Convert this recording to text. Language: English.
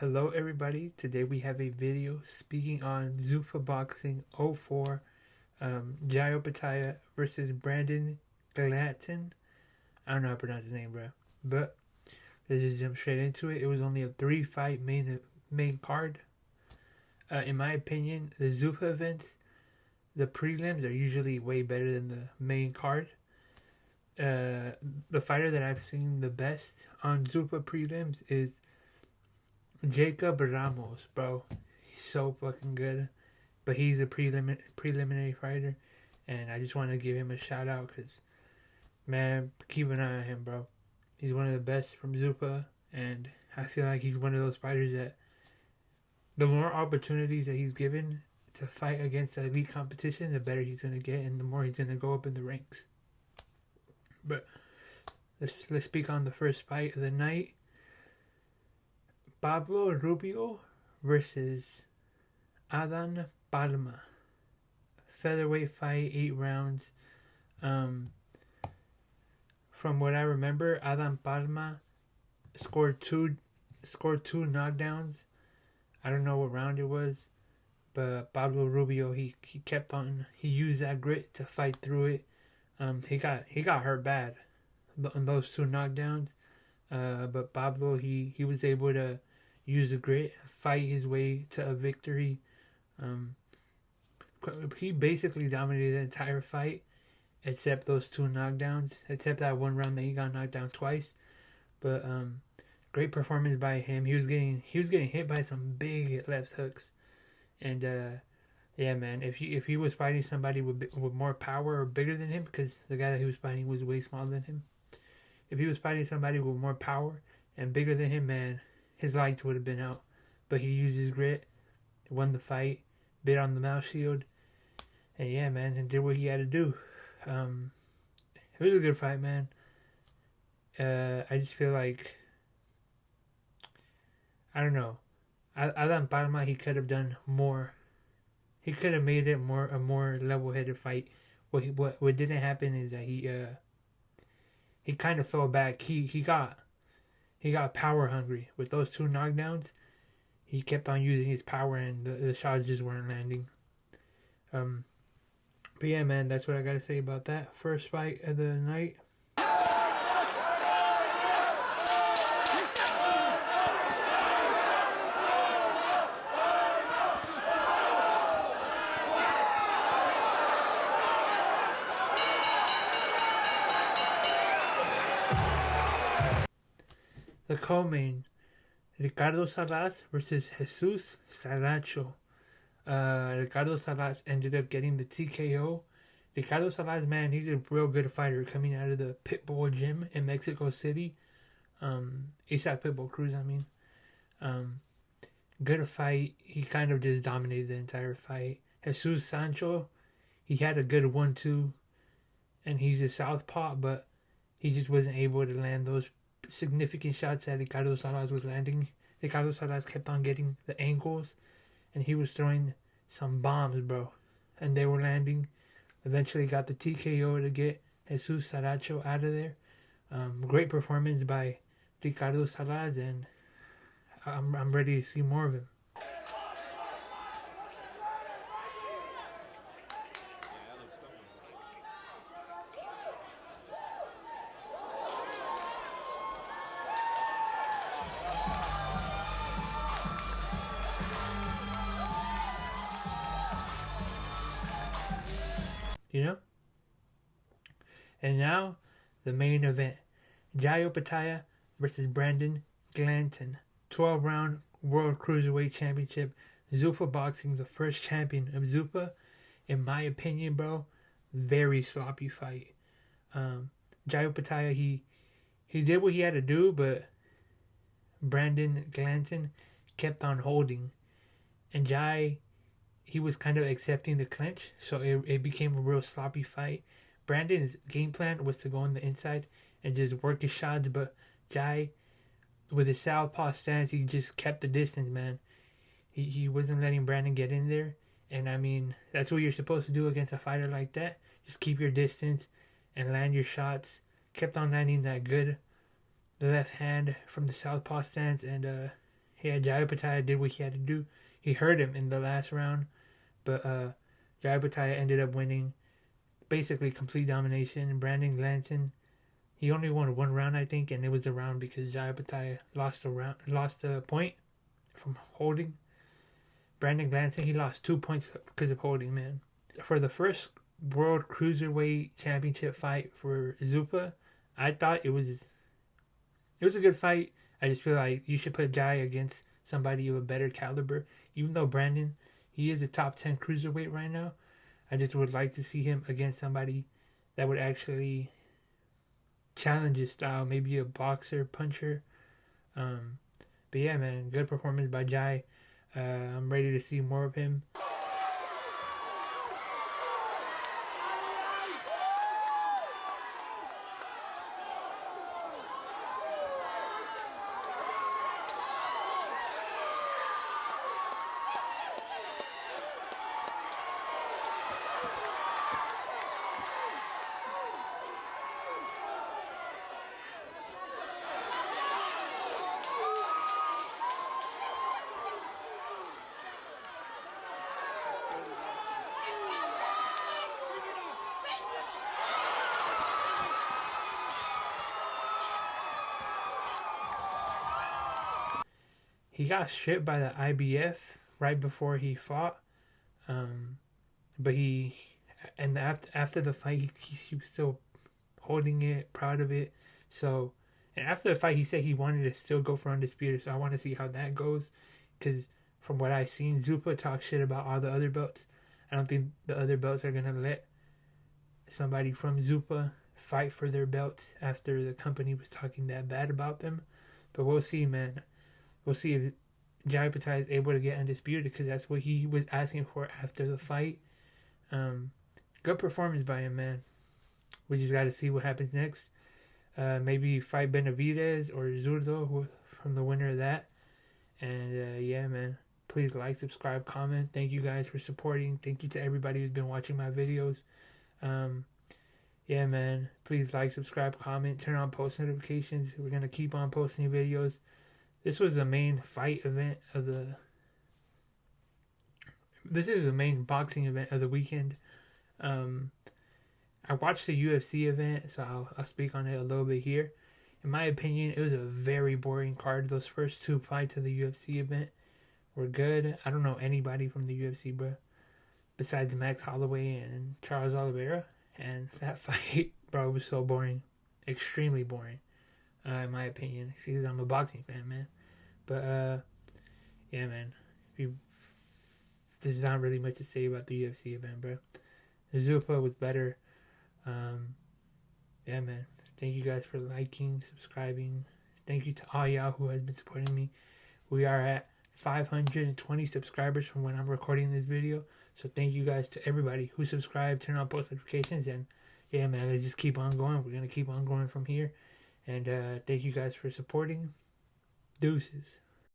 Hello everybody, today we have a video speaking on Zuffa Boxing '04, Jai Opetaia versus Brandon Glanton. I don't know how to pronounce his name, bro. But let's just jump straight into it. It was only a 3-fight main card. In my opinion, the Zuffa events, the prelims are usually way better than the main card. The fighter that I've seen the best on Zuffa prelims is Jacob Ramos, bro. He's so fucking good. But he's a preliminary fighter. And I just want to give him a shout out because, man, keep an eye on him, bro. He's one of the best from Zuffa. And I feel like he's one of those fighters that the more opportunities that he's given to fight against the elite competition, the better he's going to get. And the more he's going to go up in the ranks. But let's speak on the first fight of the night. Pablo Rubio versus Adan Palma. Featherweight fight, 8 rounds. From what I remember, Adan Palma scored two knockdowns. I don't know what round it was, but Pablo Rubio he kept on. He used that grit to fight through it. He got hurt bad on those 2 knockdowns. But Pablo he was able to use the grit, fight his way to a victory. He basically dominated the entire fight, except those 2 knockdowns, except that one round that he got knocked down twice. But great performance by him. He was getting hit by some big left hooks, and yeah, man. If he was fighting somebody with more power or bigger than him, because the guy that he was fighting was way smaller than him. If he was fighting somebody with more power and bigger than him, man, his lights would have been out. But he used his grit, won the fight, bit on the mouth shield, and yeah, man, and did what he had to do. It was a good fight, man. I just feel like, I don't know, Alan Palma, he could have done more. He could have made it a more level-headed fight. What didn't happen is that he kind of fell back. He got power hungry with those 2 knockdowns. He kept on using his power, and the shots just weren't landing. But yeah, man, that's what I gotta say about that first fight of the night. The co-main, Ricardo Salas versus Jesus Saracho. Ricardo Salas ended up getting the TKO. Ricardo Salas, man, he's a real good fighter coming out of the Pitbull gym in Mexico City. ASAP Pitbull Cruz, I mean. Good fight. He kind of just dominated the entire fight. Jesus Sancho, he had a good 1-2, and he's a southpaw, but he just wasn't able to land those significant shots that Ricardo Salas was landing. Ricardo Salas kept on getting the angles, and he was throwing some bombs, bro, and they were landing. Eventually got the TKO to get Jesus Saracho out of there. Great performance by Ricardo Salas, and I'm ready to see more of him. You know? And now, the main event. Jai Opetaia versus Brandon Glanton. 12-round World Cruiserweight Championship. Zuffa Boxing, the first champion of Zuffa. In my opinion, bro, very sloppy fight. Jai Opetaia, he did what he had to do, but Brandon Glanton kept on holding. And Jai, he was kind of accepting the clinch, so it became a real sloppy fight. Brandon's game plan was to go on the inside and just work his shots, but Jai, with his southpaw stance, he just kept the distance, man. He wasn't letting Brandon get in there, and I mean, that's what you're supposed to do against a fighter like that. Just keep your distance and land your shots. Kept on landing that good left hand from the southpaw stance, and Yeah, Jai Opetaia did what he had to do. He hurt him in the last round, but Jai Opetaia ended up winning, basically complete domination. Brandon Glanton, he only won one round, I think, and it was a round because Jai Opetaia lost a point from holding. Brandon Glanton, he lost 2 points because of holding, man. For the first World Cruiserweight Championship fight for Zuffa, I thought it was a good fight. I just feel like you should put Jai against somebody of a better caliber. Even though Brandon, he is a top 10 cruiserweight right now, I just would like to see him against somebody that would actually challenge his style, maybe a boxer, puncher. But yeah, man, good performance by Jai. I'm ready to see more of him. He got stripped by the IBF right before he fought, but after the fight he was still holding it, proud of it. So, and after the fight he said he wanted to still go for undisputed. So I want to see how that goes, because from what I've seen, Zuffa talk shit about all the other belts. I don't think the other belts are gonna let somebody from Zuffa fight for their belts after the company was talking that bad about them. But we'll see, man. We'll see if Jai Opetaia is able to get undisputed, because that's what he was asking for after the fight. Good performance by him, man. We just got to see what happens next. Maybe fight Benavidez or Zurdo from the winner of that. And yeah, man. Please like, subscribe, comment. Thank you guys for supporting. Thank you to everybody who's been watching my videos. Yeah, man. Please like, subscribe, comment, turn on post notifications. We're going to keep on posting videos. This was the main fight event of the... This is the main boxing event of the weekend. I watched the UFC event, so I'll speak on it a little bit here. In my opinion, it was a very boring card. Those first two fights of the UFC event were good. I don't know anybody from the UFC, bro, besides Max Holloway and Charles Oliveira. And that fight, bro, was so boring. Extremely boring, in my opinion. Because I'm a boxing fan, man. But, yeah, man. There's not really much to say about the UFC event, bro. The Zuffa was better. Yeah, man. Thank you guys for liking, subscribing. Thank you to all y'all who has been supporting me. We are at 520 subscribers from when I'm recording this video. So thank you guys to everybody who subscribed, turn on post notifications, and yeah, man, let's just keep on going. We're going to keep on going from here. And thank you guys for supporting. Deuces.